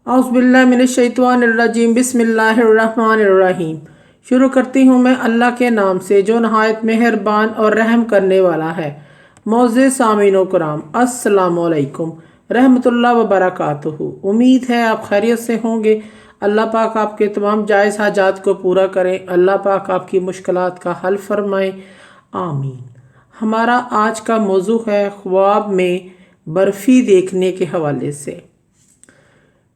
औज़ुबिल्लाहिमिनश्शैतानिर्रजीम बिस्मिल्लाहिर्रहमानिर्रहीम। शुरू करती हूँ मैं अल्लाह के नाम से जो नहायत मेहरबान और रहम करने वाला है। मोअज़्ज़िज़ सामीन व कराम, अस्सलामु अलैकुम रहमतुल्लाह व बरकातुहू। उम्मीद है आप खैरियत से होंगे। अल्लाह पाक आपके तमाम जायज़ हाजात को पूरा करें। अल्लाह पाक आपकी मुश्किलात का हल फरमाए, आमीन। हमारा आज का मौजू है ख्वाब में बर्फ़ी देखने के हवाले से।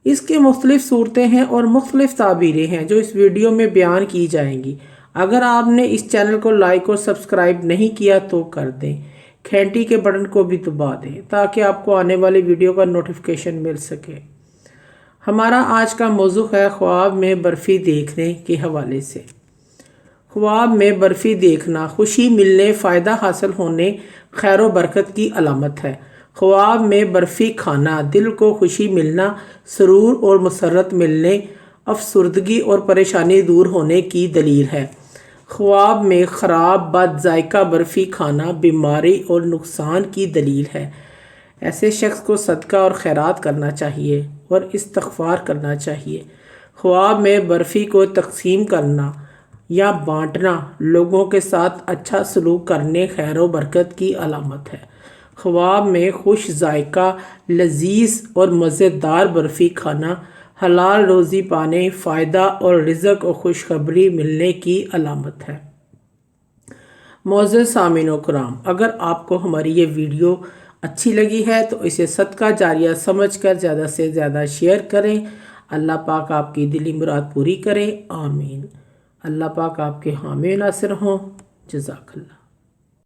इसकी मुख्तलिफ़ सूरतें हैं और मुख्तलिफ़ ताबीरें हैं जो इस वीडियो में बयान की जाएंगी। अगर आपने इस चैनल को लाइक और सब्सक्राइब नहीं किया तो कर दें, घंटी के बटन को भी दबा दें ताकि आपको आने वाली वीडियो का नोटिफिकेशन मिल सके। हमारा आज का मौजू है ख्वाब में बर्फ़ी देखने के हवाले से। ख्वाब में बर्फ़ी देखना खुशी मिलने, फ़ायदा हासिल होने, खैर व बरकत की अलामत है। ख्वाब में बर्फ़ी खाना दिल को खुशी मिलना, सुरूर और मसरत मिलने, अफसुर्दगी और परेशानी दूर होने की दलील है। ख्वाब में ख़राब बद जायका बर्फ़ी खाना बीमारी और नुकसान की दलील है। ऐसे शख्स को सदका और खैरात करना चाहिए और इस्तग़फ़ार करना चाहिए। ख्वाब में बर्फ़ी को तक़सीम करना या बांटना लोगों के साथ अच्छा सलूक करने, खैर व बरकत की अलामत है। ख्वाब में खुश जायका, लजीज और मज़ेदार बर्फ़ी खाना हलाल रोज़ी पाने, फ़ायदा और रिज़्क़ और खुशखबरी मिलने की अलामत है। मोअज़्ज़िज़ सामीन व कराम, अगर आपको हमारी ये वीडियो अच्छी लगी है तो इसे सदका जारिया समझकर ज़्यादा से ज़्यादा शेयर करें। अल्लाह पाक आपकी दिली मुराद पूरी करे, आमीन। अल्लाह पाक आपके हामी नासिर हों। जज़ाकल्लाह।